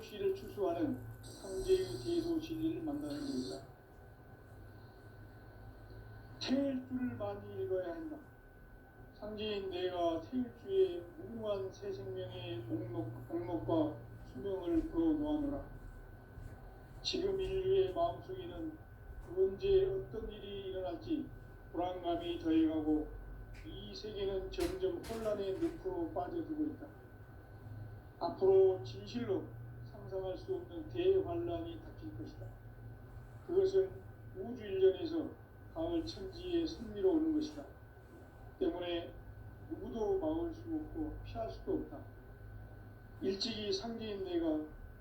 태옥시를 추수하는 상제의 대도시를 만나는 것이다. 태일주를 많이 읽어야 한다. 상제인 내가 태일주의 무궁한 새 생명의 목록과 수명을 풀어놓아노라. 지금 인류의 마음속에는 언제 어떤 일이 일어날지 불안감이 더해가고 이 세계는 점점 혼란의 늪으로 빠져들고 있다. 앞으로 진실로 상상할 수 없는 대환란이 닥칠 것이다. 그것은 우주 일련에서 가을 천지의 섭리로 오는 것이다. 때문에 누구도 막을 수 없고 피할 수도 없다. 일찍이 상제인 내가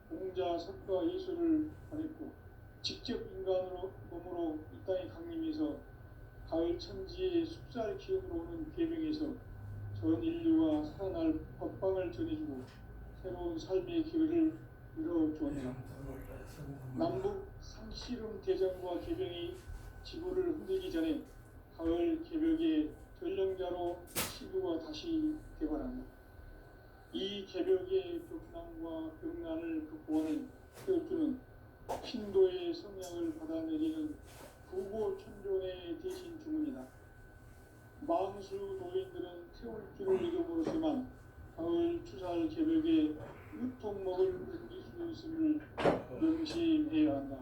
공자, 석가, 예수를 보냈고 직접 인간으로 몸으로 이 땅에 강림해서 가을 천지의 숲살 기업으로 오는 계명에서 전 인류가 살아날 법방을 전해주고 새로운 삶의 기회를 열어주었다. 남북 상씨름 대전과 개병이 지구를 흔들기 전에 가을 개벽의 전령자로 시구가 다시 개발한다. 이 개벽의 벽난과 벽난을 극복하는 태울주는 신도의 성향을 받아내리는 부고 천존의 대신 주문이다. 망수 도인들은 태울주를 이름으로서만 가을 추살 개벽의 유통목을 넘길 수 있음을 명심해야 한다.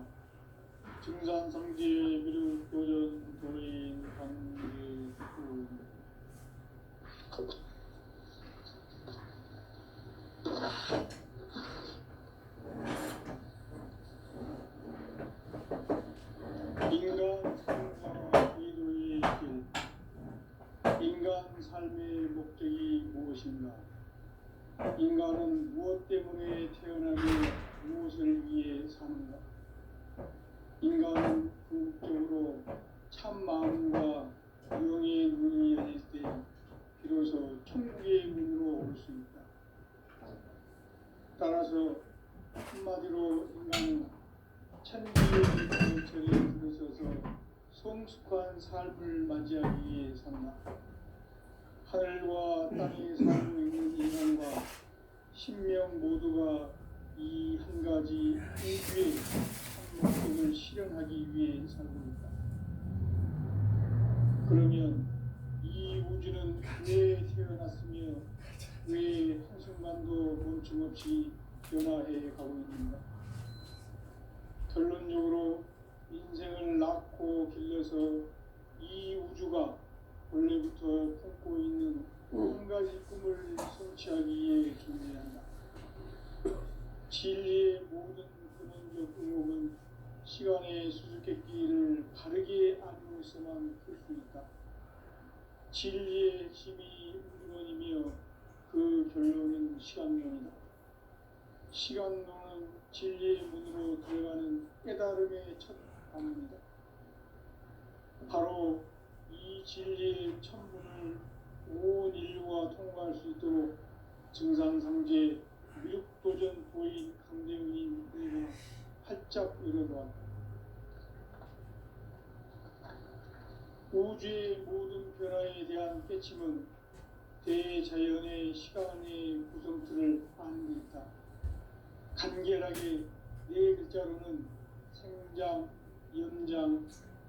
증산상제 미륵 교전 도인 강제군 인간 삶과 의도의 길. 인간 삶의 목적이 무엇인가? 인간은 무엇 때문에 태어나며 무엇을 위해 사는가? 인간은 궁극적으로 참 마음과 영의 눈이 열릴 때 비로소 천국의 문으로 올 수 있다. 따라서 한마디로 인간은 천지의 가을철에 들어서서 성숙한 삶을 맞이하기 위해 산다. 하늘과 땅에 살고 있는 인간과 신명 모두가 이 한 가지 우주의 목적을 실현하기 위해 살고 있다. 그러면 이 우주는 왜 태어났으며 왜 한순간도 멈춤없이 변화해 가고 있는가? 결론적으로 인생을 낳고 길러서 이 우주가 원래부터 품고 있는 한 가지 꿈을 성취하기 위해 존재한다. 진리의 모든 근원적 의목은 시간의 수수께끼를 바르게 알고서만 풀 수 있다. 진리의 핵심이 우주론이며 그 결론은 시간론이다. 시간론은 진리의 문으로 들어가는 깨달음의 첫 단문이다. 바로 이 진리의 천문을 온 인류가 통과할 수 있도록 증산상제 미륵도전 도인 강대훈이 그리고 활짝 열어놓았다. 우주의 모든 변화에 대한 깨침은 대자연의 시간의 구성틀을 아는 데 있다. 간결하게 네 글자로는 생장, 연장,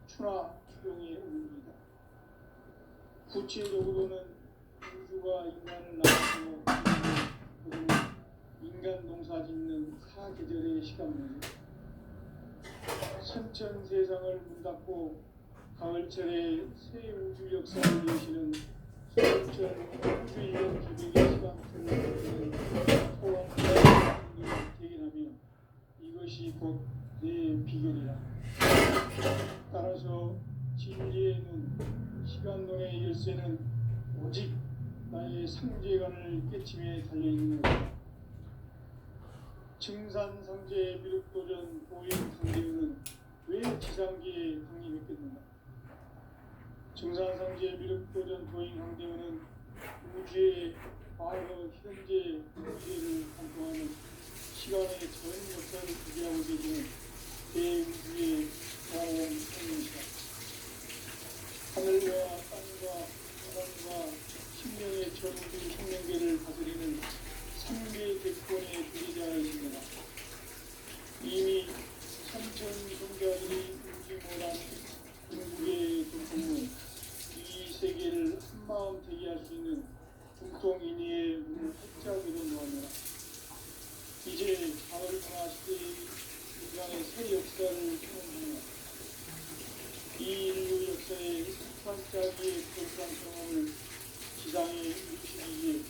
추나 추동의 원리이다. 구체적으로는 우주가 인간을 낳았고 그리고 인간 농사 짓는 사계절의 시간문이다. 선천 세상을 문닫고 가을철에 새 우주 역사를 여시는 소원천 우주 일년 기백의 시간틀을 거치는 소원천을 대견하며 이것이 곧 내 비결이다. 따라서 진리의 눈, 시간론의 열쇠는 오직 나의 상제관을 깨침에 달려있는 것이다. 증산상제 미륵도전 도인 강대훈은 왜 지상기에 강림했겠는가? 증산상제 미륵도전 도인 강대훈은 우주의 과거, 현재, 미래를 관통하는 시간의 전 역사를 구비하고 계시는 대우주의 자원성이시다. 하늘과 땅과 인간과 신명의 전 우주 생명계를 다스리는 3대 대권의 주제자이십니다. 이제 가을 문화 시대의 인간의 새 역사를 펴는 이 인류 역사의 반짝이의 불쌍 경험을 지상에 이루시기 위해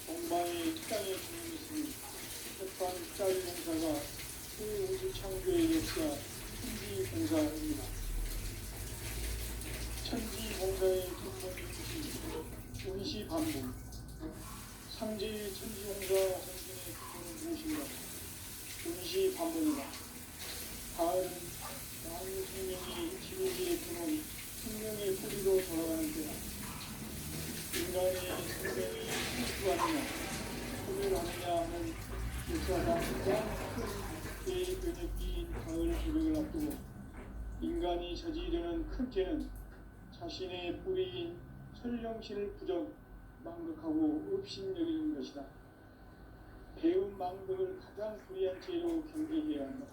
동방의 땅에 주님이시니 협반 짤공사가 새 우주 창조의 역사 천지공사입니다. 천지공사의 근본이신 운시반복 삼재의 천지공사 정신의 기준은 무엇인가? 운시반복이다. 가을은 만유 생명이 지구의 근원 생명의 뿌리로 돌아가는 때다. 인간의 생명이 풍부하느냐 소멸하느냐 하는 역사상 가장 큰 대변혁기인 가을 조력을 앞두고 인간이 저지르는 큰 죄는 자신의 뿌리인 설령신을 부정 망덕하고 업신여기는 것이다. 배움 망덕을 가장 불의한 죄로 경계해야 한다.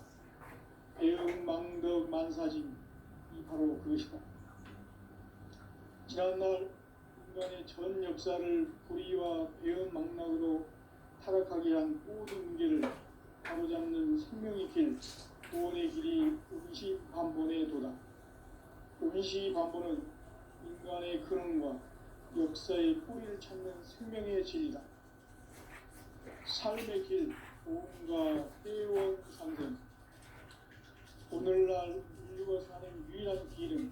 배움 망덕 만사진이 바로 그것이다. 지난날 인간의 전 역사를 불의와 배움 망락으로 타락하게 한 모든 문제를 바로잡는 생명의 길, 구원의 길이 운시반본의 도다. 운시반본은 인간의 근원과 역사의 뿌리를 찾는 생명의 진리다. 삶의 길, 보험과 회원 상생. 오늘날 인류가 사는 유일한 길은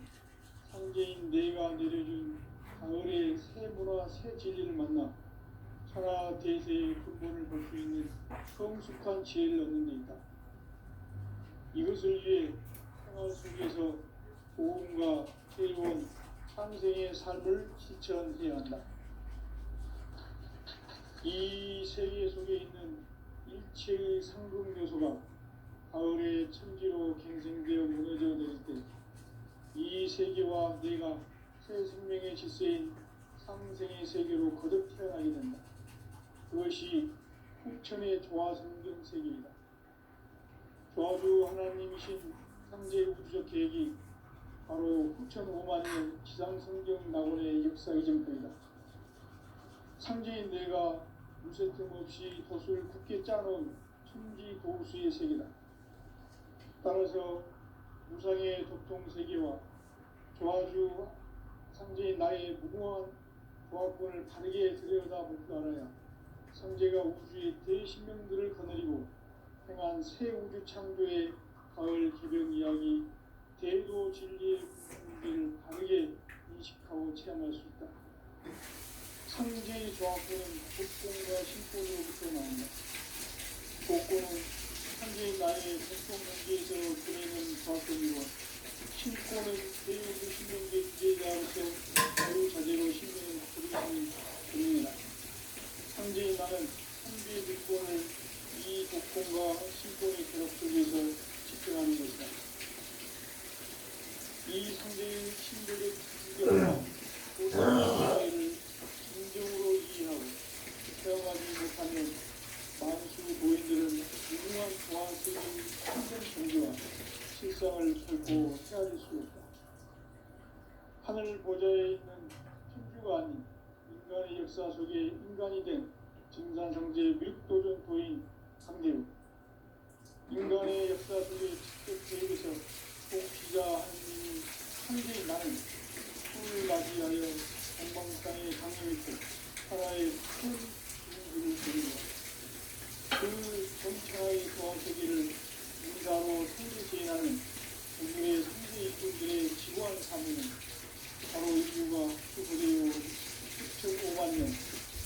상제인 내가 내려준 가을의 새 문화, 새 진리를 만나 천하 대세의 근본을 볼 수 있는 성숙한 지혜를 얻는 데 있다. 이것을 위해 생활 속에서 보험과 회원, 상생의 삶을 실천해야 한다. 이 세계 속에 있는 일체의 상급 요소가 가을의 천지로 갱생되어 무너져 내릴 때 이 세계와 내가 새 생명의 질서인 상생의 세계로 거듭 태어나게 된다. 그것이 후천의 조화성경 세계이다. 조화주 하나님이신 상제 우주적 계획이 바로 후천 5만년 지상성경 낙원의 역사 이전부이다. 상제인 내가 무쇠 틈 없이 돛을 굳게 짜놓은 천지 도수의 세계다. 따라서 무상의 도통 세계와 조화주 상제인 나의 무궁한 조화권을 바르게 들여다볼 줄 알아야 상제가 우주의 대신명들을 거느리고 행한 새 우주 창조의 가을 개변 이야기 대도 진리의 문제를 바르게 인식하고 체험할 수 있다. 상제의 조화권은 복권과 신권으로부터 나온다. 복권은 상제의 나의 복권 경계에서 보내는 조화권이고 신권은 대우주 신명계 기계자로서 자유자재로 신명을 부르시는 권능이다. 상제의 나는 상제의 물권을 이 복권과 신권의 결합 속에서 집행하는 것이다. 이 상제의 신들의 충격과 도사의 진정으로 이해하고 사용하지 못하면 만수 도인들은 무궁한 조화세계의 참된 정교와 실상을 결코 헤아릴 수 없다. 하늘 보좌에 있는 천주가 아닌 인간의 역사 속에 인간이 된 증산성제 밀도전 도인 강대우. 인간의 역사 속에 직접 계획에서 공시자 하나님이 상제인 나는 꿈을 맞이하여 동방땅에 강림했고 하나의 큰 중국을 드립니다. 그 정창의 조화세계를 인사로 상제시인하는 우리의 상제 일꾼들의 지구한 사명은 바로 인류가 수고되어 6,5만 년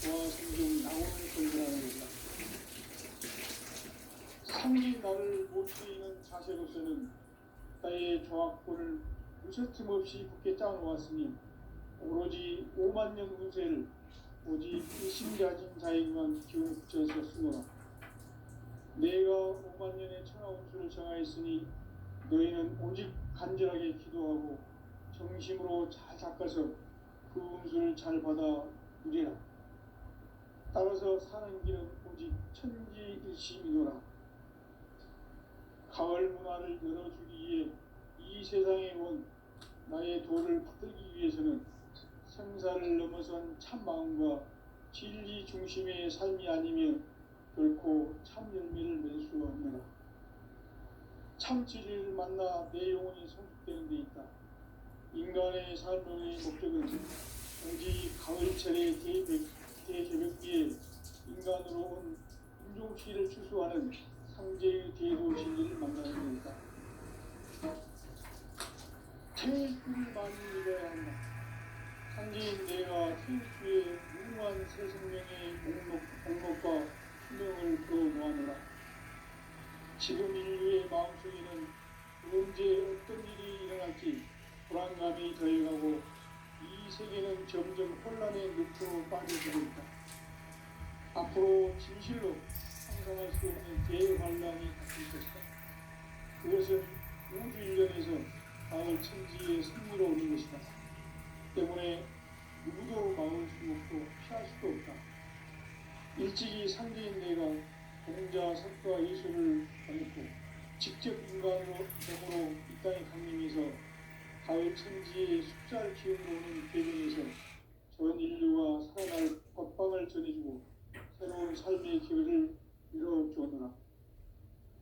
조화성경 낙원을 건설하는 것이다. 상제인 나를 모시는 자세로서는 나의 조화권을 무쇠틈 없이 굳게 짜놓았으니 오로지 5만 년 운세를 오직 일심가진 자에게만 기운을 붙여서 쓰노라. 내가 5만 년의 천하 운수를 정하였으니 너희는 오직 간절하게 기도하고 정심으로 잘 닦아서 그 운수를 잘 받아 누리라. 따라서 사는 길은 오직 천지일심이노라. 가을 문화를 열어주기 위해 이 세상에 온 나의 도를 받들기 위해서는 생사를 넘어선 참마음과 진리 중심의 삶이 아니면 결코 참 열매를 참 진리를 만나 내 영혼이 성숙되는 데 있다. 인간의 삶의 목적은 오직 가을철의 대개벽기에 인간으로 온 인종시를 추수하는 상제의 대도 진리를 만나는 데이다. 태일주를 많이 믿어야 한다. 상제인 내가 태일주의 무궁한 새 생명의 목록과 수명을 풀어놓아노라. 지금 인류의 마음속에는 언제 어떤 일이 일어날지 불안감이 더해가고 이 세계는 점점 혼란의 늪으로 빠져들고 있다. 앞으로 진실로 상상할 수 없는 대환란이 닥칠 것이다. 그것은 우주 일련에서 가을 천지의 승리로 오는 것이다. 때문에 누구도 막을 수 없고 피할 수도 없다. 일찍이 상제인 내가 공자, 석과 예술을 받고 직접 인간으로 이 땅에 강림해서 가을 천지의 숫자를 키우는 오는 계정에서 전 인류가 살아날 법방을 전해주고 새로운 삶의 기회를 이뤄주었노라.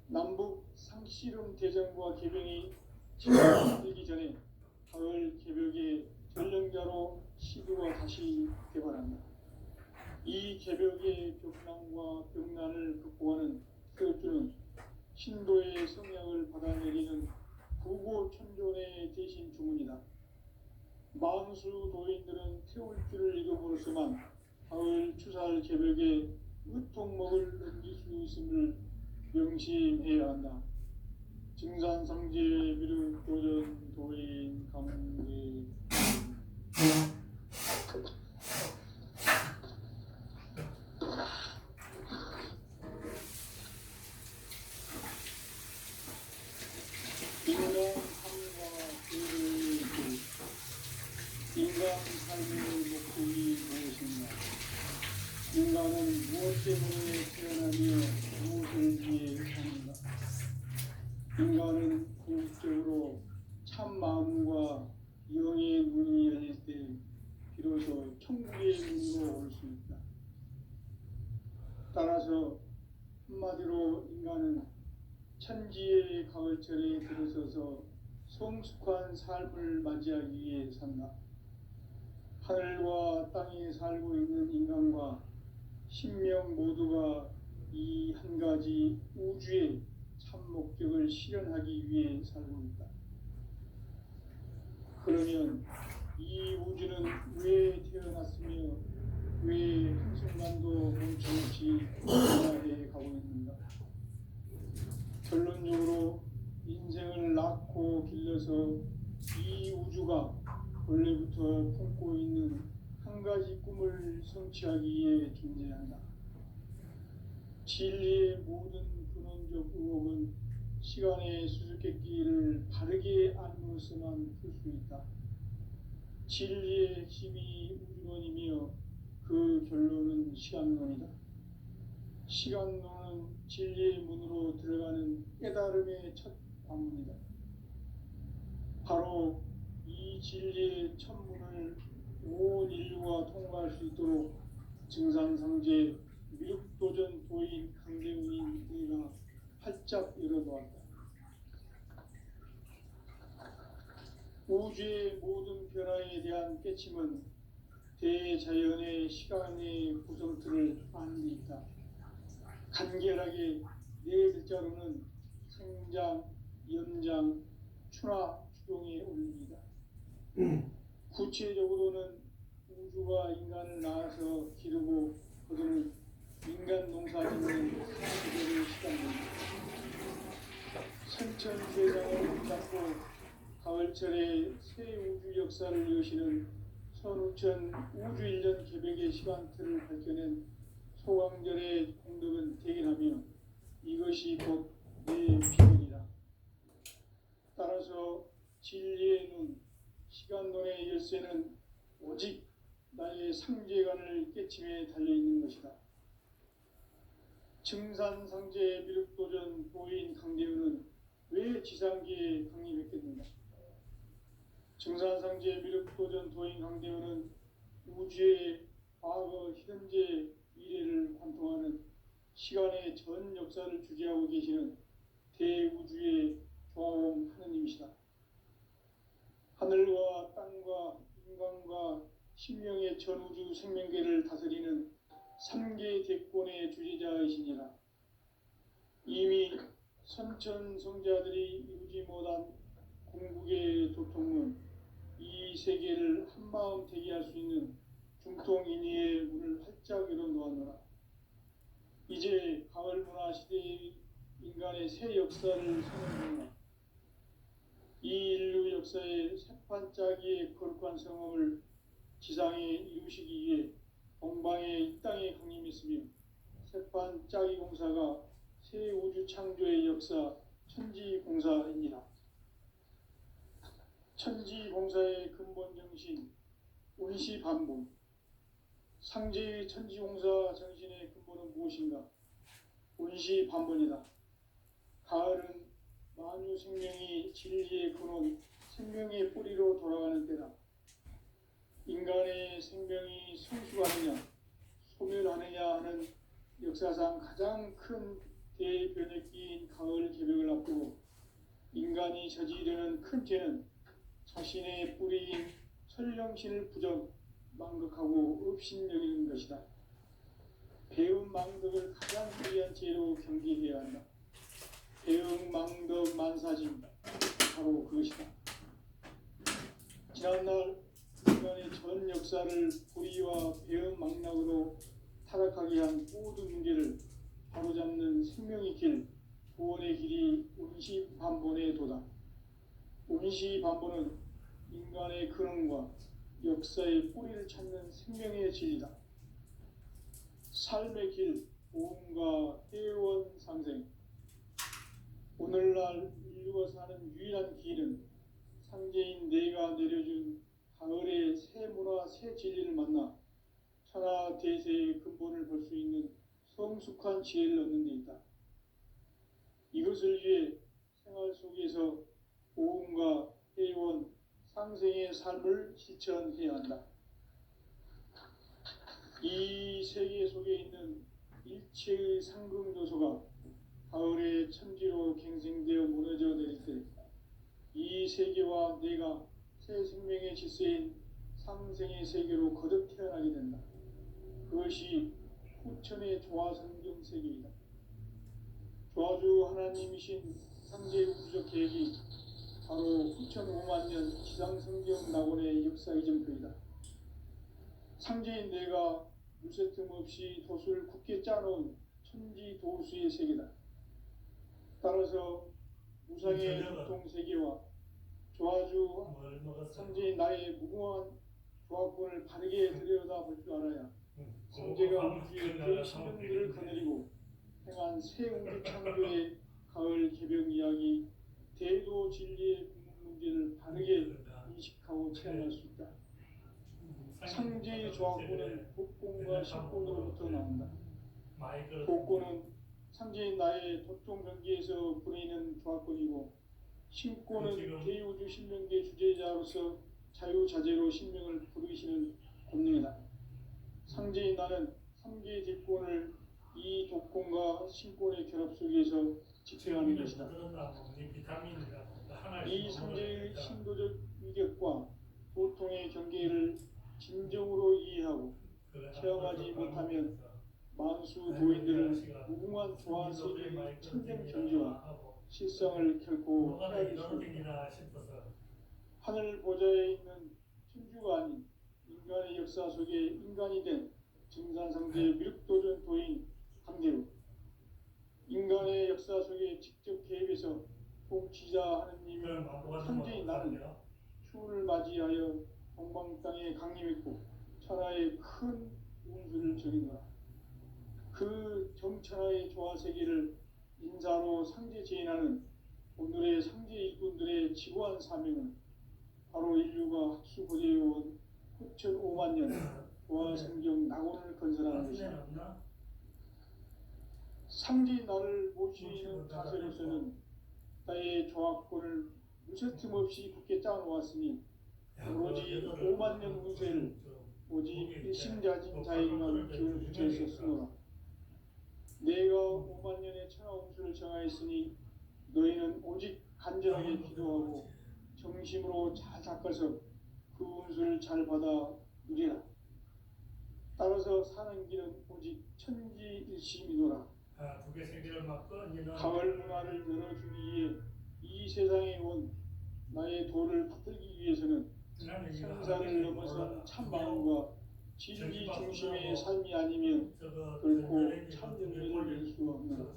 남북 상씨름 대전과 개병이 진행되기 전에 가을 개벽의 전령자로 시도가 다시 개발한다. 이 개벽의 벽난과 벽난을 극복하는 태울주는 신도의 성약을 받아내리는 구고천존의 대신 주문이다. 만수 도인들은 태울주를 읽음으로써만 가을 추살 개벽에 으통목을 넘길 수 있음을 명심해야 한다. 증산상제 비륵 도전 도인 강대 인간 삶의 목적이 무엇인가? 인간은 무엇 때문에 태어나며 무엇을 위해 사는가? 인간은 궁극적으로 참 마음과 영의 눈이 열릴 때 비로소 천국의 문으로 올 수 있다. 따라서 한마디로 인간은 천지의 가을철에 들어서서 성숙한 삶을 맞이하기 위해 산다. 하늘과 땅에 살고 있는 인간과 신명 모두가 이 한 가지 우주의 참 목적을 실현하기 위해 살고 있다. 그러면 이 우주는 왜 태어났으며 왜 한순간도 멈춤없이 변화해 가고 있는가? 결론적으로 인생을 낳고 길러서 이 우주가 원래부터 품고 있는 한 가지 꿈을 성취하기 위해 존재한다. 진리의 모든 근원적 의혹은 시간의 수수께끼를 바르게 알므로서만 풀 수 있다. 진리의 핵심이 우주론이며 그 결론은 시간론이다. 시간론은 진리의 문으로 들어가는 깨달음의 첫 관문이다. 바로 이 진리의 첫 문을 온 인류가 통과할 수 있도록 증산상제 미륵도전 도인 강대훈인 내가 활짝 열어놓았다. 우주의 모든 변화에 대한 깨침은 대자연의 시간의 구성틀을 아는 데 있다. 간결하게 네 글자로는 생장, 연장, 추나 추동의 원리이다. 구체적으로는 우주가 인간을 낳아서 기르고 거두는 인간 농사짓는 사계절의 시간입니다. 선천세상을 붙잡고 가을철에 새 우주 역사를 여시는 선우천 우주일년 개벽의 시간틀을 밝혀낸 소강절의 공덕은 대견하며 이것이 곧 내 비밀이라. 따라서 진리의 눈, 시간론의 열쇠는 오직 나의 상제관을 깨침에 달려있는 것이다. 증산상제 미륵도전 도인 강대훈은 왜 지상계에 강림했겠는가? 증산상제 미륵도전 도인 강대훈은 우주의 과거, 현재, 미래를 관통하는 시간의 전 역사를 주재하고 계시는 대우주의 조화음 하느님이시다. 하늘과 땅과 인간과 신명의 전우주 생명계를 다스리는 삼계 대권의 주제자이시니라. 이미 선천성자들이 이루지 못한 궁극의 도통은 이 세계를 한마음 되게 할 수 있는 중통인의의 문을 활짝 열어놓았노라. 이제 가을 문화 시대의 인간의 새 역사를 선언하노라. 이 인류 역사의 새판짜기의 거룩한 성험을 지상에 이루시기 위해 동방의 이 땅에 강림했으며 새판짜기 공사가 새 우주 창조의 역사 천지공사입니다. 천지공사의 근본 정신 운시반복. 상제의 천지공사 정신의 근본은 무엇인가? 운시반복이다. 가을은 만유 생명이 진리의 근원, 생명의 뿌리로 돌아가는 때다. 인간의 생명이 성숙하느냐, 소멸하느냐 하는 역사상 가장 큰 대변혁기인 가을 개벽을 앞두고 인간이 저지르는 큰 죄는 자신의 뿌리인 설령신을 부정, 망극하고 업신여기는 것이다. 배운 망덕을 가장 불리한 죄로 경계해야 한다. 배응 망덕 만사진, 바로 그것이다. 지난날 인간의 전 역사를 불의와 배응 망락으로 타락하게 한 모든 문제를 바로잡는 생명의 길, 구원의 길이 운시반본의 도다. 운시반본은 인간의 근원과 역사의 뿌리를 찾는 생명의 진리다. 삶의 길, 보험과 회원 상생. 오늘날 인류가 사는 유일한 길은 상제인 내가 내려준 가을의 새 문화, 새 진리를 만나 천하 대세의 근본을 볼 수 있는 성숙한 지혜를 얻는 데 있다. 이것을 위해 생활 속에서 보험과 회원, 상생의 삶을 실천해야 한다. 이 세계 속에 있는 일체의 상금도소가 가을의 천지로 갱생되어 무너져 내릴 때 이 세계와 내가 새 생명의 질서인 상생의 세계로 거듭 태어나게 된다. 그것이 후천의 조화성경 세계이다. 조화주 하나님이신 상제 우주적 계획이 바로 후천 5만 년 지상성경 낙원의 역사 이정표이다. 상제인 내가 물새 틈 없이 도수를 굳게 짜놓은 천지 도수의 세계다. 따라서 무상의 교통세계와 조화주 상제인 나의 무궁한 조화권을 바르게 들여다볼 줄 알아야 상제가 우주의 그 신령들을 거느리고 행한 새 우주 창조의 가을 개벽 이야기 대도 진리의 궁극 문제를 바르게 인식하고 체험할 수 있다. 상제의 조화권은 복권과 신권으로부터 나온다. 복권은 상제인 나의 도통변기에서 부리는 조화권이고 신권은 대우주 신명계 주제자로서 자유자재로 신명을 부르시는 권능이다. 상제인 나는 3개의 뒷권을 이 독권과 신권의 결합 속에서 집행하는 것이다. 이 상제의 신도적 위격과 도통의 경계를 진정으로 이해하고 체험하지 못하면 만수 도인들은 무궁한 조화 세계의 천정 경지와 실상을 결코 헤아릴 수 없다. 하늘 보좌에 있는 천주가 아닌 인간의 역사 속에 인간이 된 증산상제의 밀도전 도인 강대우, 인간의 역사 속에 직접 개입해서 통치자 하느님이 상제인 나는 추운을 맞이하여 동방 땅에 강림했고 천하의 큰 운수를 적이노라. 그 정천하의 조화 세계를 인사로 상제 제인하는 오늘의 상제 일꾼들의 지고한 사명은 바로 인류가 학수고대해온 후천 5만 년 조화 성경 낙원을 건설하는 것이다. 상제인 나를 모시는 자세로서는 나의 조화권을 무쇠틈 없이 굳게 짜놓았으니 오로지 5만 년 운세를 오직 일심자진 자에게만 기운을 붙여서 쓰노라. 내가 5만 년의 천하 운수를 정하였으니 너희는 오직 간절하게 기도하고 정심으로 잘 닦아서 그 운수를 잘 받아 누리라. 따라서 사는 길은 오직 천지일심이노라. 두개 세 개를 막 꺼내는 가을 문화를 열어주기 위해 이 세상에 온 나의 도를 받들기 위해서는 생사를 넘어선 참 마음과 진리 중심의 삶이 아니면 결코 참 열매를 낼 수 없는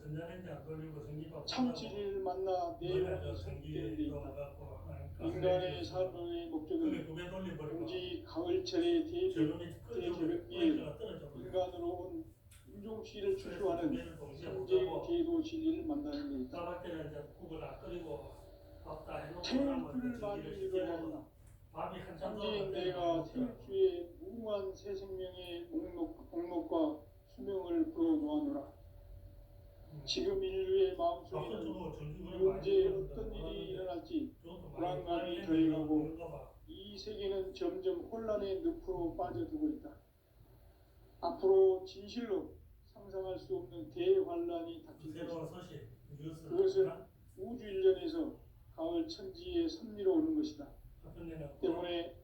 참 진리를 만나 내 영혼이 성취되는 데 있다. 인간의 삶의 목적은 오직 가을철의 대개벽기에 인간으로 온 인종시를 추수하는 성제의 제도 진리를 만나는 데 있다. 태일주를 맞이하려 하니 성제인 내가 태일주의 무궁한 새 생명의 목록과 수명을 불어놓아노라. 지금 인류의 마음속에는 언제 어떤 일이 일어날지 불안감이 더해가고 이 세계는 점점 혼란의 늪으로 빠져들고 있다. 앞으로 진실로 상상할 수 없는 대환란이 닥칠 것이다. 그것은 우주 일련에서 가을 천지의 섭리로 오는 것이다. 때문에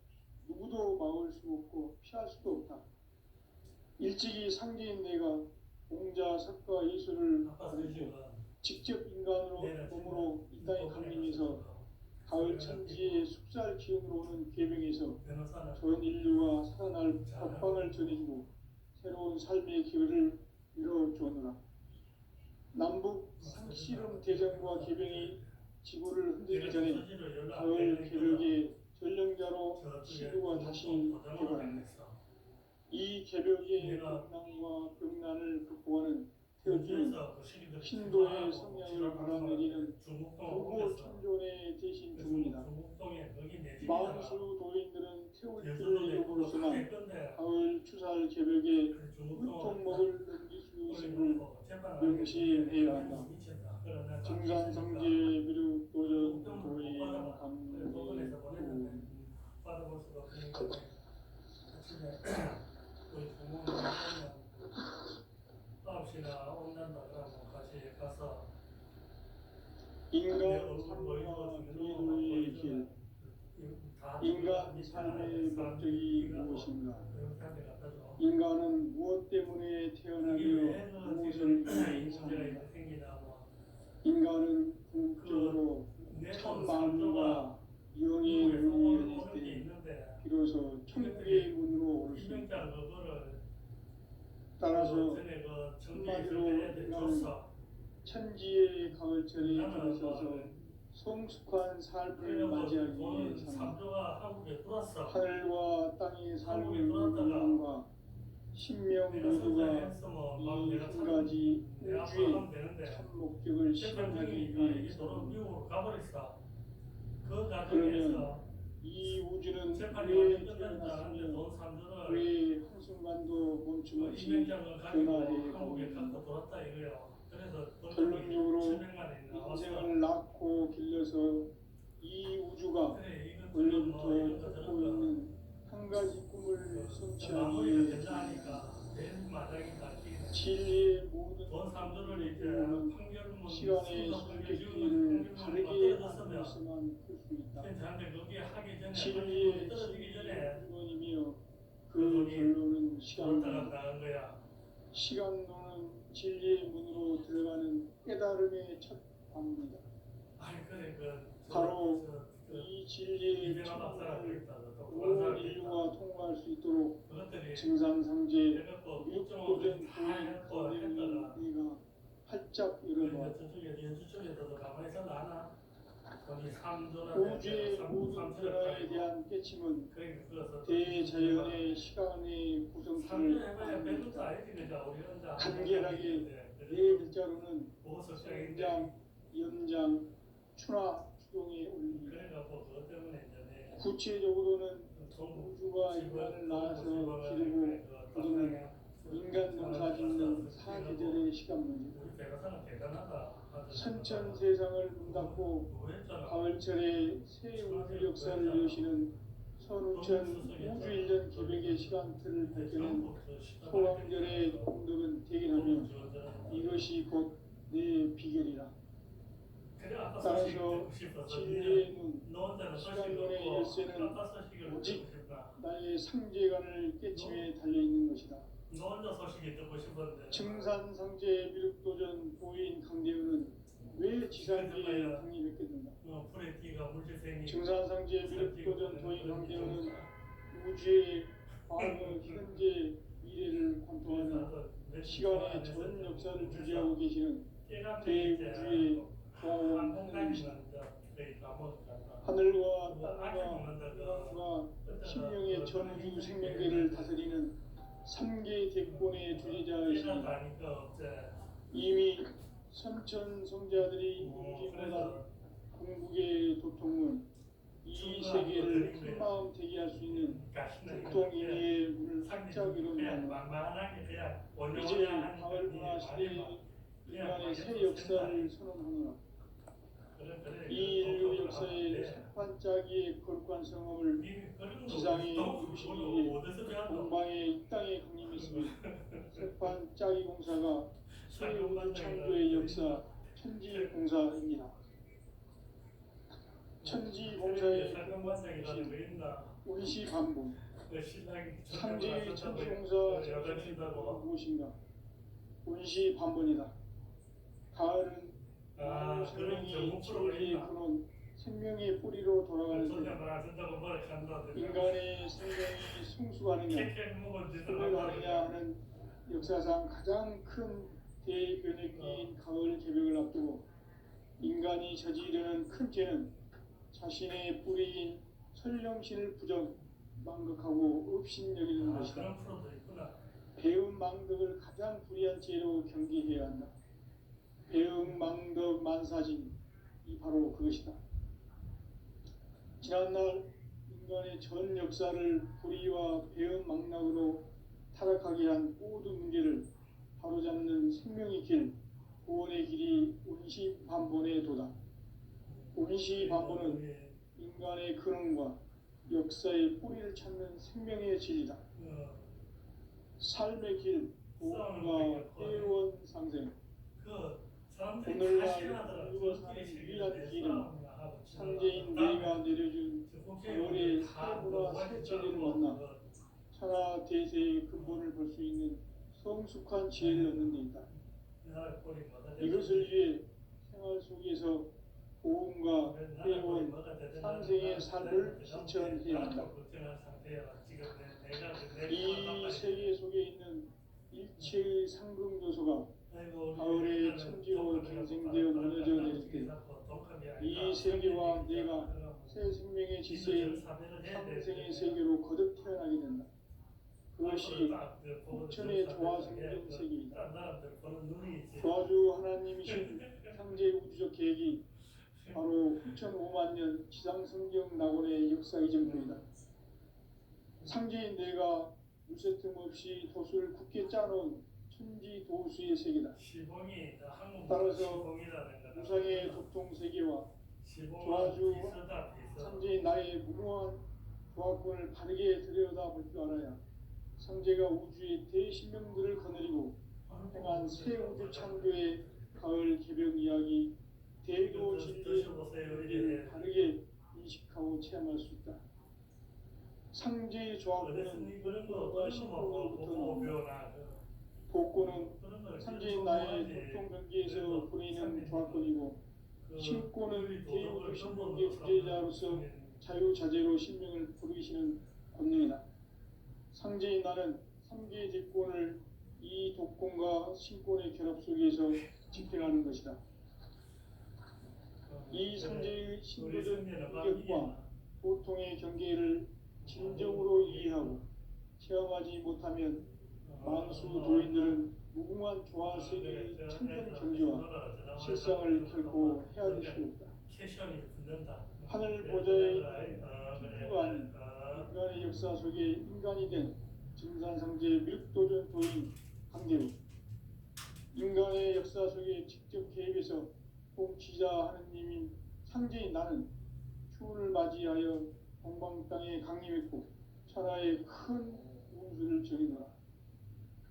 누구도 막을 수 없고 피할 수도 없다. 일찍이 상제인 내가 공자, 석가, 예술을 가르치고 직접 인간으로 몸으로 이 땅에 강림해서 가을 천지의 숙살 기운으로 오는 계명에서 전 인류가 살아날 법방을 전해주고 새로운 삶의 기회를 이뤄주었노라. 남북 상씨름 대전과 계병이 지구를 흔들기 전에 가을 개벽의 전령자로 지구가 다시 개발한다. 이 개벽의 극난과 병난을 극복하는 태어주는 신도의 성향을 몰아내리는 부부 천존의 대신 주문이다. 마음수 도인들은 태울주를 여부로서만 가을 추살 개벽에 문통목을 넘길 수 있음을 명시해야 한다. 증산성제 미륵 도전 도인 강리 받아볼 수가 없으니까 우리 부모님 9시나 온단다 그러고 같이 가서 인간 삶과 기도의 길, 인간 삶의 목적이 무엇인가? 인간은 무엇 때문에 태어나며 무엇을 위해 사는가? 인간은 궁극적으로 참 마음과 영의 눈이 열릴 때 비로소 천국의 문으로 올 수 있다. 따라서 한마디로 인간은 천지의 가을철에 들어서서 성숙한 삶을 맞이하기 위해 산다. 하늘과 땅의 삶의 영광과 신명 모두가 이 한 가지 우주의 참 목적을 실현하기 위해 산다. 그러면 이 우주는 왜 태어났으며 왜 한순간도 멈춤없이 변화해 가고 있는가? 결론적으로 인생을 낳고 길러서 이 우주가 원래부터 갖고 있는 한 가지 꿈을 성취하기 위해 진리의 모든 꿈은 시간의 선택기를 다르게 하는 것만 풀 수 있다. 진리의 근원이며 그 결론은 시간론이다. 시간론은 진리의 문으로 들어가는 깨달음의 첫 방문이다. 바로 이 진리의 천문을 온 인류가 통과할 수 있도록 증산상제 육도전 도인의 네가 활짝 열어봐. 우주의 모든 변화에 대한 깨침은 대자연의 시간의 구성틀을 간결하게 네 글자로는 성장, 연장, 추나, 추동에 올립니다. 구체적으로는 우주가 인간을 낳아서 기르고 거두는 인간 농사 짓는 사계절의 시간문이다. 선천 세상을 문 닫고 가을철에 새 우주 역사를 여시는 선우천 우주일년 기백의 시간틀을 밝혀낸 소왕절의 공덕은 대견하며 이것이 곧 내 비결이라. 싶어서 진리의 눈, 너 혼자는 소식을 시간론의 듣고 열쇠는 아빠 소식을 듣고 오직 싶다. 나의 상제관을 깨침에 달려있는 것이다. 너 혼자 소식이 듣고 싶었는데 증산상제 미륵도전 도인 강대우는 왜 지상계에 강림했겠는가? 불의 띠가 물질생이 증산상제 미륵도전 도인 강대우는 우주의 과거, 현재, 미래를 관통하는 시간의 전 역사를 주재하고 계시는 대우주의 조화원이시다. 하늘과 땅과 인간과 신명의 전우주 생명계를 다스리는 3개 대권의 주재자이십니다. 이미 선천 성자들이 인지보다 궁극의 도통문 이 세계를 한마음 대기할 수 있는 국동인의 문을 활짝 열어놓으며 이제 가을 문화 시대의 인간의 새 역사를 선언하노라. 이 인류 역사의 sep판짜기의 거룩한 성함을 지상에 이루시기 위해 동방의 이 땅에 강림했으며 sep판짜기 공사가 새 우주 창조의 역사 천지공사입니다. 천지공사의 근본이신 운시반복 상제의 천지공사 정신이 무엇인가? 운시반복이다. 가을은 생명이 진리의 근원, 생명의 뿌리로 돌아가는데 인간의 생명이 성숙하느냐, 소멸하느냐 하는 역사상 가장 큰 대변혁기인 가을 개벽을 앞두고 인간이 저지르는 큰 죄는 자신의 뿌리인 설령신을 부정, 망극하고 업신여기는 것이다. 배움 망덕을 가장 불의한 죄로 경계해야 한다. 배움 망덕 만사진이 바로 그것이다. 지난날 인간의 전 역사를 불의와 배움 망락으로 타락하게 한 모든 문제를 바로잡는 생명의 길, 구원의 길이 운시반본의 도다. 운시반본은 인간의 근원과 역사의 뿌리를 찾는 생명의 진리다. 삶의 길, 구원과 회원 상생. 오늘날 인류가 사는 유일한 길은 상제인 내가 내려준 가을의 새보라 새 진리를 만나 천하 대세의 근본을 볼 수 있는 성숙한 지혜를 얻는 데 있다. 이것을 위해 생활 속에서 보험과 회원, 상생의 삶을 실천해야 한다. 이 세계 속에 있는 일체의 상금 요소가 가을의 천지로 경생되어 무너져 내릴 때 이 세계와 내가 새 생명의 질서인 상생의 세계로 거듭 태어나게 된다. 그것이 부천의 조화생전 세계이다. 조화주 하나님이신 상제 우주적 계획이 바로 9,5만 년 지상성경 낙원의 역사 이전부이다. 상제인 내가 물새 틈 없이 도수를 굳게 짜놓은 천지 도수의 세계다. 따라서 우상의 도통 세계와 조화주 상제인 나의 무모한 조화권을 바르게 들여다볼 줄 알아야 상제가 우주의 대신명들을 거느리고 행한 새 우주 창조의 가을 개벽 이야기 대도 진리의 의미를 바르게 인식하고 체험할 수 있다. 상제의 조화권은 복권과 신복으로부터 나온다. 복권은 상제인 나의 도통 경계에서 보내는 조화권이고 신권은 대우주 신명계 주제자로서 자유자재로 신명을 부르시는 권능이다. 상제인 나는 3개의 대권을 이 독권과 신권의 결합 속에서 집행하는 것이다. 이 상제의 신도적 인격과 보통의 경계를 진정으로 이해하고 체험하지 못하면 만수 도인들은 무궁한 조화 세계의 참된 경지와 실상을 결코 헤아릴 수 없다. 하늘 보좌에 천주가 아닌 인간의 역사 속에 인간이 된 증산상제 미륵도전 도인 강대우. 인간의 역사 속에 직접 개입해서 통치자 하느님인 상제인 나는 추운을 맞이하여 동방 땅에 강림했고 천하의 큰 운수를 정의노라.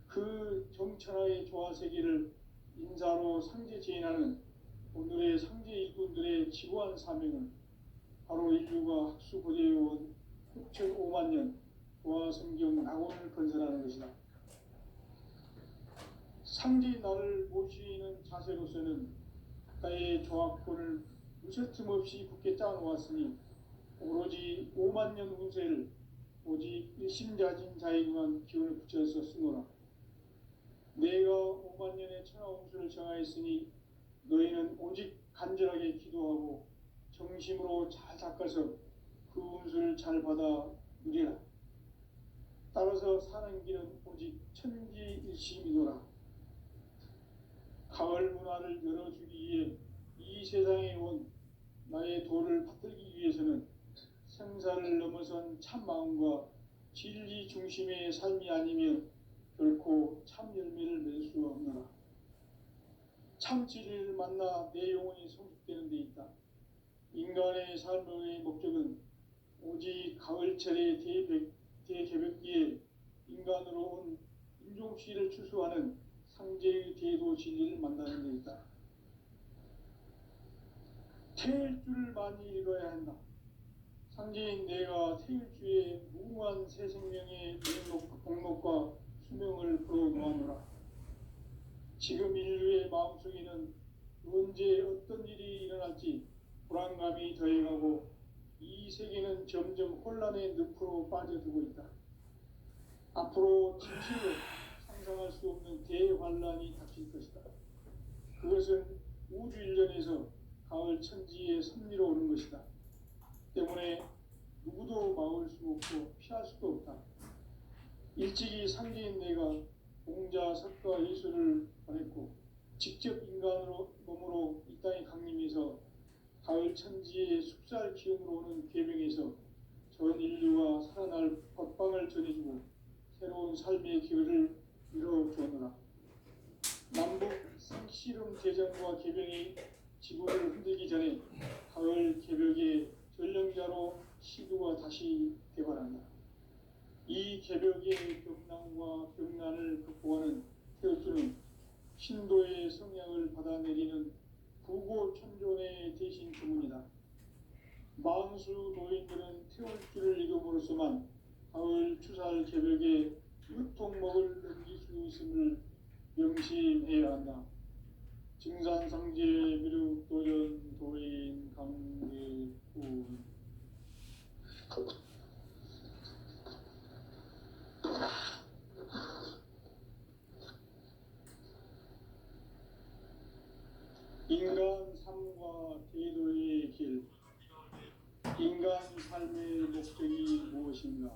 그 정천하의 조화 세계를 인사로 상제 제인하는 오늘의 상제 일꾼들의 지구한 사명은 바로 인류가 학수고대해온 6,5만 년 도화성경 낙원을 건설하는 것이다. 상대의 나를 모시는 자세로서는 나의 조합권을 무셔틈 없이 굳게 짜놓았으니 오로지 5만 년 운세를 오직 일심자진 자에게만 기운을 붙여서 쓰노라. 내가 5만 년의 천하홍수를 정하였으니 너희는 오직 간절하게 기도하고 정심으로 잘 닦아서 그 운수를 잘 받아 누리라. 따라서 사는 길은 오직 천지일심이노라. 가을 문화를 열어주기 위해 이 세상에 온 나의 도를 받들기 위해서는 생사를 넘어선 참 마음과 진리 중심의 삶이 아니면 결코 참 열매를 맺을 수 없노라. 참 진리를 만나 내 영혼이 성숙되는 데 있다. 인간의 삶의 목적은 오직 가을철의 대개벽기에 인간으로 온 인종시를 추수하는 상제의 대도 진리를 만나는 데 있다. 태일주를 많이 읽어야 한다. 상제인 내가 태일주의 무궁한 새 생명의 목록과 수명을 풀어놓아노라. 지금 인류의 마음속에는 언제 어떤 일이 일어날지 불안감이 더해가고 이 세계는 점점 혼란의 늪으로 빠져들고 있다. 앞으로 진실로 상상할 수 없는 대환란이 닥칠 것이다. 그것은 우주 일련에서 가을 천지에 섭리로 오는 것이다. 때문에 누구도 막을 수 없고 피할 수도 없다. 일찍이 상제인 내가 공자, 석가, 예수를 보냈고 직접 인간으로 몸으로 이 땅에 강림해서 가을 천지의 숙살 기운으로 오는 계명에서 전 인류가 살아날 법방을 전해주고 새로운 삶의 길을 열어주었노라. 남북 생씨름 대전과 개병이 지구를 흔들기 전에 가을 개벽의 전령자로 시도가 다시 개발한다. 이 개벽의 벽난과 벽난을 극복하는 태울주는 신도의 성향을 받아내리는 부고천존의 대신 주문이다. 만수 노인들은 태울주를 이름으로서만 가을 추살 개벽의 유통목을 넘길 수 있음을 명심해야 한다. 증산상제 미륵도전 도인 강대군 인간 삶과 대도의 길. 인간 삶의 목적이 무엇인가?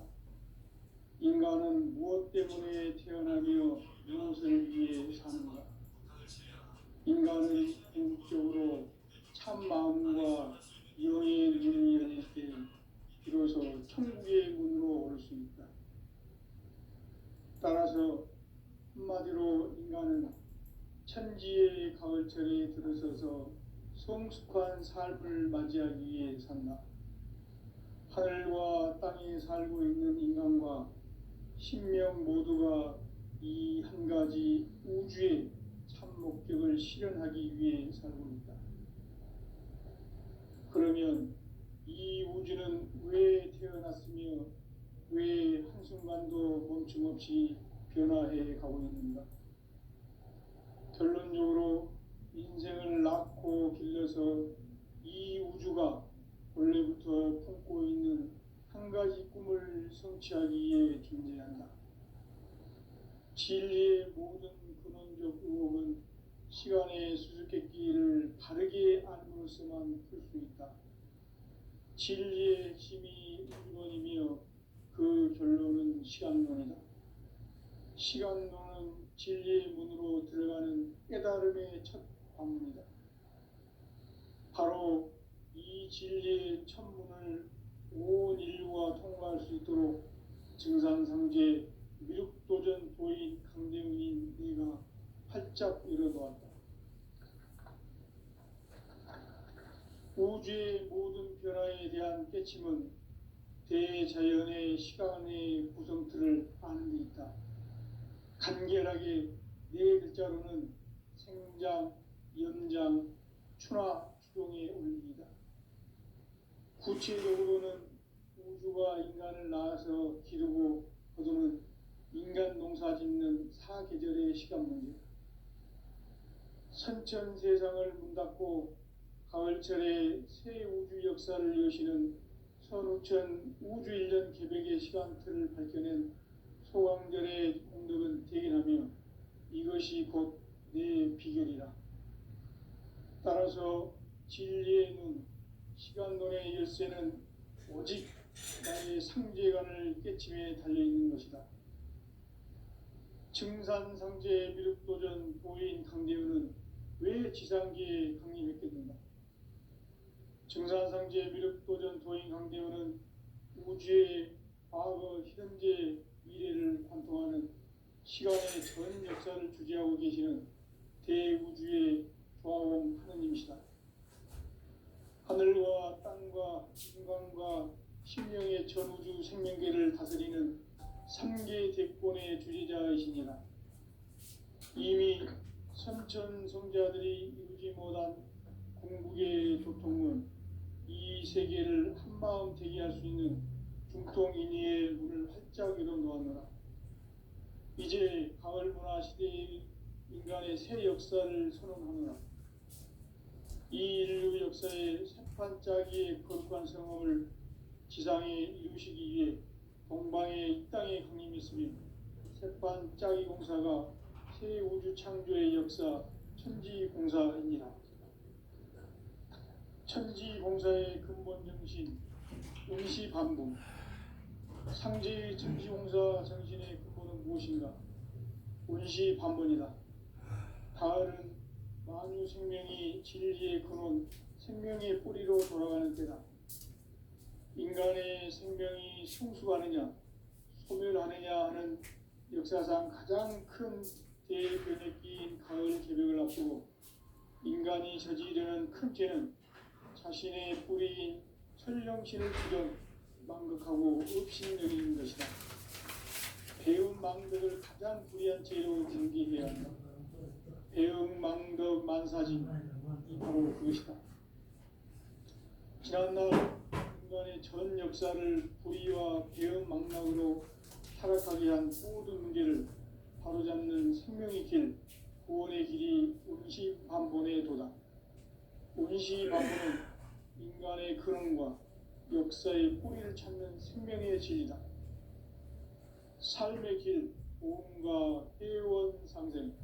인간은 무엇 때문에 태어나며 무엇을 위해 사는가? 인간은 궁극적으로 참 마음과 영의 눈이 열릴 때 비로소 천국의 문으로 올 수 있다. 따라서 한마디로 인간은 천지의 가을철에 들어서서 성숙한 삶을 맞이하기 위해 산다. 하늘과 땅에 살고 있는 인간과 신명 모두가 이 한 가지 우주의 참 목적을 실현하기 위해 살고 있다. 그러면 이 우주는 왜 태어났으며 왜 한순간도 멈춤없이 변화해 가고 있는가? 결론적으로 인생을 낳고 길러서 이 우주가 원래부터 품고 있는 한 가지 꿈을 성취하기 위해 존재한다. 진리의 모든 근원적 의혹은 시간의 수수께끼를 바르게 알므로서만 풀 수 있다. 진리의 핵심이 우주론이며 그 결론은 시간론이다. 시간론은 진리의 문으로 들어가는 깨달음의 첫 관문이다. 바로 이 진리의 첫 문을 온 인류가 통과할 수 있도록 증산상제 미륵도전 도인 강대웅인 내가 활짝 열어놓았다. 우주의 모든 변화에 대한 깨침은 대자연의 시간의 구성틀을 아는 데 있다. 간결하게 네 글자로는 생장, 연장, 추나, 국종에 올리다. 구체적으로는 우주가 인간을 낳아서 기르고 거두는 인간 농사 짓는 사계절의 시간 문제. 선천 세상을 문 닫고 가을철에 새 우주 역사를 여시는 선우천 우주일년 개백의 시간틀을 밝혀낸 소강절의 공덕은 대견하며 이것이 곧 내 비결이라. 따라서 진리의 눈, 시간론의 열쇠는 오직 나의 상제관을 깨침에 달려있는 것이다. 증산상제 미륵도전 도인 강대우는 왜 지상기에 강림했겠는가? 증산상제 미륵도전 도인 강대우는 우주의 과거, 현재, 미래를 관통하는 시간의 전 역사를 주재하고 계시는 대우주의 조화원 하느님이시다. 하늘과 땅과 인간과 신령의 전우주 생명계를 다스리는 삼계 대권의 주재자이시니라. 이미 선천성자들이 이루지 못한 궁극의 도통은 이 세계를 한마음 되게 할 수 있는 중통인의의 문을 활짝 열어놓았노라. 이제 가을 문화 시대의 인간의 새 역사를 선언하노라. 이 인류 역사의 새판짜기의 거룩한 성험을 지상에 이루시기 위해 동방의 이 땅에 강림했으며 새판짜기 공사가 새 우주 창조의 역사 천지공사이니라. 천지공사의 근본 정신 운시반복. 상제의 천지공사 정신의 근본은 무엇인가? 운시반복이다. 가을은 만유 생명이 진리의 근원, 생명의 뿌리로 돌아가는 때다. 인간의 생명이 성숙하느냐, 소멸하느냐 하는 역사상 가장 큰 대변혁기인 가을 개벽을 앞두고 인간이 저지르는 큰 죄는 자신의 뿌리인 천령신을 주전 망극하고 업신여기는 것이다. 배운 망덕을 가장 불의한 죄로 경계해야 한다. 배응 망덕 만사진, 이 바로 그것이다. 지난날 인간의 전 역사를 불의와 배응 망락으로 타락하게 한 모든 문제를 바로잡는 생명의 길, 구원의 길이 운시반본의 도다. 운시반본은 인간의 근원과 역사의 뿌리를 찾는 생명의 진리다. 삶의 길, 보험과 회원 상생.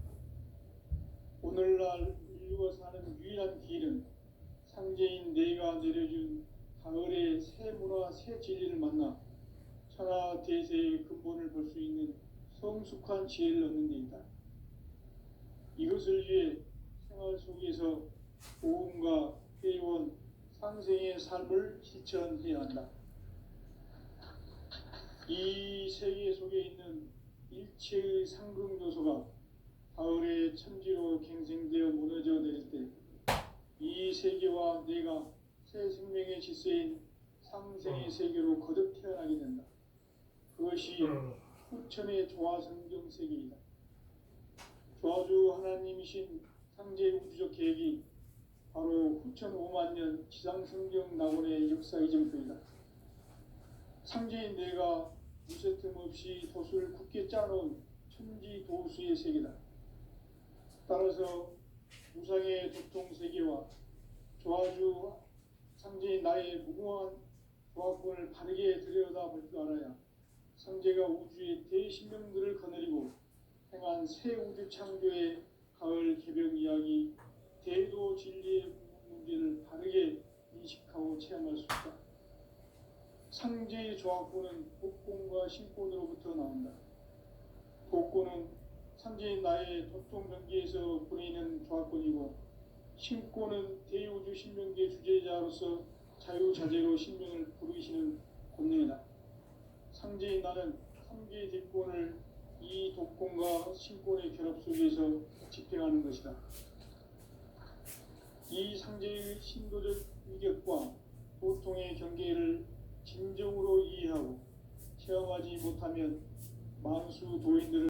오늘날 인류가 사는 유일한 길은 상제인 내가 내려준 가을의 새 문화, 새 진리를 만나 천하 대세의 근본을 볼 수 있는 성숙한 지혜를 얻는 데 있다. 이것을 위해 생활 속에서 보험과 회원, 상생의 삶을 실천해야 한다. 이 세계 속에 있는 일체의 상극 요소가 가을의 천지로 갱생되어 무너져 내릴 때 이 세계와 내가 새 생명의 질서인 상생의 세계로 거듭 태어나게 된다. 그것이 후천의 조화성경 세계이다. 조화주 하나님이신 상제 우주적 계획이 바로 후천 5만년 지상성경 낙원의 역사 이정표이다. 상제인 내가 무쇠 틈 없이 도수를 굳게 짜놓은 천지 도수의 세계다. 따라서 무상의 도통세계와 조화주 상제인 나의 무궁한 조화권을 바르게 들여다볼 줄 알아야 상제가 우주의 대신명들을 거느리고 행한 새 우주 창조의 가을 개벽 이야기, 대도 진리의 문제를 바르게 인식하고 체험할 수 있다. 상제의 조화권은 복권과 신권으로부터 나온다. 복권은 상제인 나의 도통 경계에서 보내는 조화권이고, 신권은 대우주 신명계 주제자로서 자유자재로 신명을 부르시는 권능이다. 상제인 나는 3개의 대권을 이 독권과 신권의 결합 속에서 집행하는 것이다. 이 상제의 신도적 위격과 도통의 경계를 진정으로 이해하고 체험하지 못하면 만수 도인들을